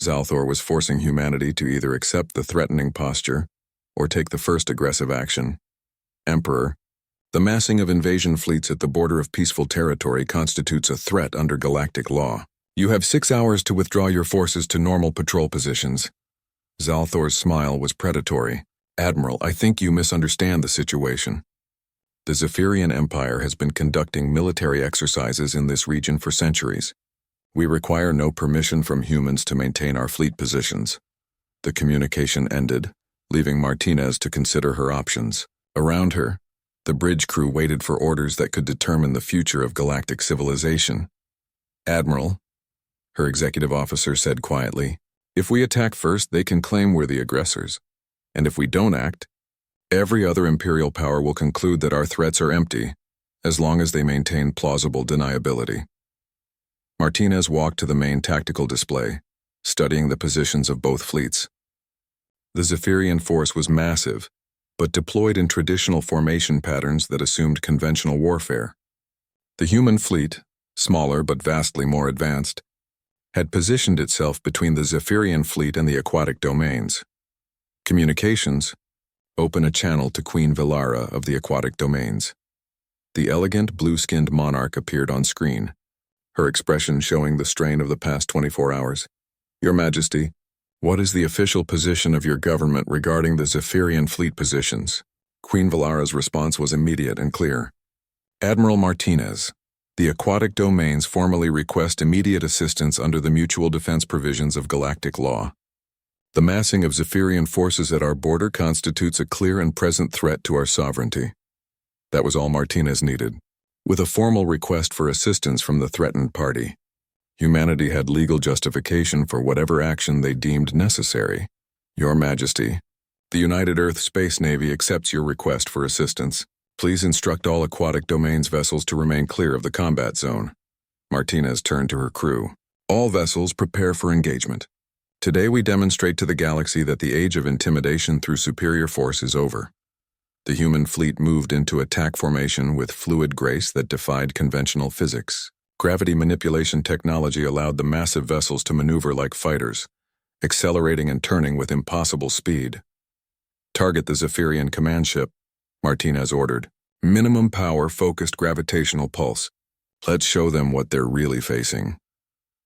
Zalthor was forcing humanity to either accept the threatening posture or take the first aggressive action. Emperor, the massing of invasion fleets at the border of peaceful territory constitutes a threat under galactic law. You have 6 hours to withdraw your forces to normal patrol positions. Zalthor's smile was predatory. Admiral, I think you misunderstand the situation. The Zephyrian Empire has been conducting military exercises in this region for centuries. We require no permission from humans to maintain our fleet positions. The communication ended, leaving Martinez to consider her options. Around her, the bridge crew waited for orders that could determine the future of galactic civilization. Admiral, her executive officer said quietly, if we attack first, they can claim we're the aggressors. And if we don't act, every other Imperial power will conclude that our threats are empty, as long as they maintain plausible deniability. Martinez walked to the main tactical display, studying the positions of both fleets. The Zephyrian force was massive, but deployed in traditional formation patterns that assumed conventional warfare. The human fleet, smaller but vastly more advanced, had positioned itself between the Zephyrian fleet and the aquatic domains. Communications, open a channel to Queen Villara of the aquatic domains. The elegant blue-skinned monarch appeared on screen, her expression showing the strain of the past 24 hours. Your Majesty, what is the official position of your government regarding the Zephyrian fleet positions? Queen Villara's response was immediate and clear. Admiral Martinez, the aquatic domains formally request immediate assistance under the mutual defense provisions of galactic law. The massing of Zephyrian forces at our border constitutes a clear and present threat to our sovereignty. That was all Martinez needed. With a formal request for assistance from the threatened party, humanity had legal justification for whatever action they deemed necessary. Your Majesty, the United Earth Space Navy accepts your request for assistance. Please instruct all aquatic domains vessels to remain clear of the combat zone. Martinez turned to her crew. All vessels prepare for engagement. Today we demonstrate to the galaxy that the age of intimidation through superior force is over. The human fleet moved into attack formation with fluid grace that defied conventional physics. Gravity manipulation technology allowed the massive vessels to maneuver like fighters, accelerating and turning with impossible speed. Target the Zephyrian command ship, Martinez ordered. Minimum power focused gravitational pulse. Let's show them what they're really facing.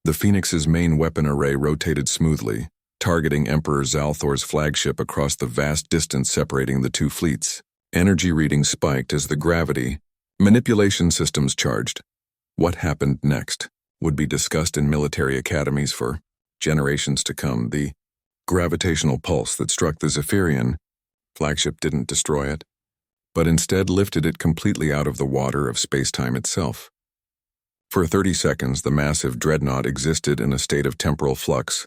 The Phoenix's main weapon array rotated smoothly, targeting Emperor Zalthor's flagship across the vast distance separating the two fleets. Energy readings spiked as the gravity manipulation systems charged. What happened next would be discussed in military academies for generations to come. The gravitational pulse that struck the Zephyrian flagship didn't destroy it, but instead lifted it completely out of the water of space-time itself. For 30 seconds, the massive dreadnought existed in a state of temporal flux,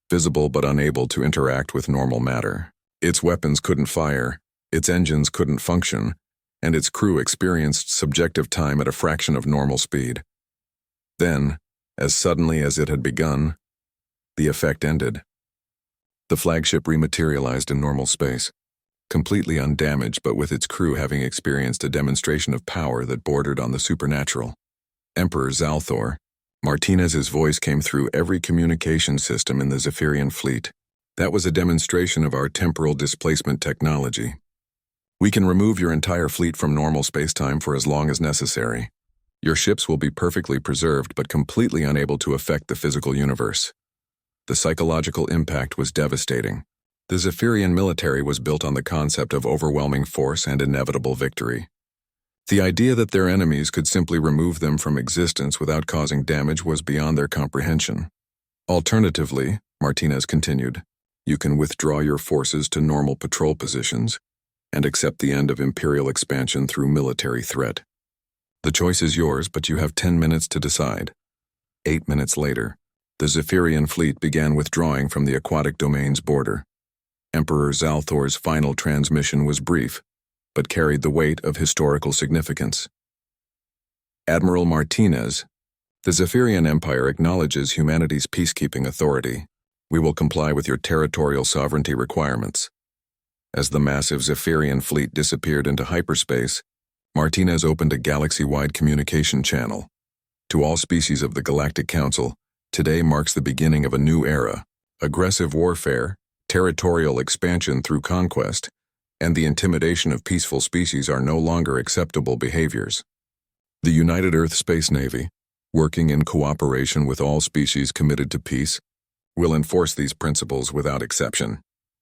visible but unable to interact with normal matter. Its weapons couldn't fire, its engines couldn't function, and its crew experienced subjective time at a fraction of normal speed. Then, as suddenly as it had begun, the effect ended. The flagship rematerialized in normal space, completely undamaged but with its crew having experienced a demonstration of power that bordered on the supernatural. Emperor Zalthor, Martinez's voice came through every communication system in the Zephyrian fleet. That was a demonstration of our temporal displacement technology. We can remove your entire fleet from normal space-time for as long as necessary. Your ships will be perfectly preserved but completely unable to affect the physical universe. The psychological impact was devastating. The Zephyrian military was built on the concept of overwhelming force and inevitable victory. The idea that their enemies could simply remove them from existence without causing damage was beyond their comprehension. Alternatively, Martinez continued, you can withdraw your forces to normal patrol positions and accept the end of Imperial expansion through military threat. The choice is yours, but you have 10 minutes to decide. 8 minutes later, the Zephyrian fleet began withdrawing from the aquatic domain's border. Emperor Zalthor's final transmission was brief, but carried the weight of historical significance. Admiral Martinez, the Zephyrian Empire acknowledges humanity's peacekeeping authority. We will comply with your territorial sovereignty requirements. As the massive Zephyrian fleet disappeared into hyperspace, Martinez opened a galaxy-wide communication channel. To all species of the Galactic Council, today marks the beginning of a new era. Aggressive warfare, territorial expansion through conquest, and the intimidation of peaceful species are no longer acceptable behaviors. The United Earth Space Navy, working in cooperation with all species committed to peace, will enforce these principles without exception.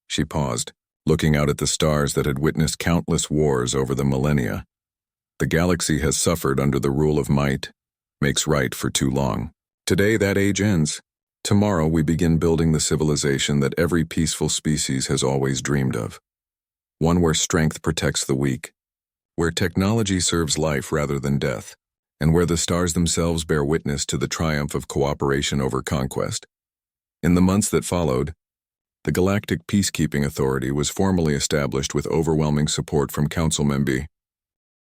She paused, looking out at the stars that had witnessed countless wars over the millennia. The galaxy has suffered under the rule of might, makes right for too long. Today that age ends. Tomorrow we begin building the civilization that every peaceful species has always dreamed of. One where strength protects the weak, where technology serves life rather than death, and where the stars themselves bear witness to the triumph of cooperation over conquest. In the months that followed, the Galactic Peacekeeping Authority was formally established with overwhelming support from Council Member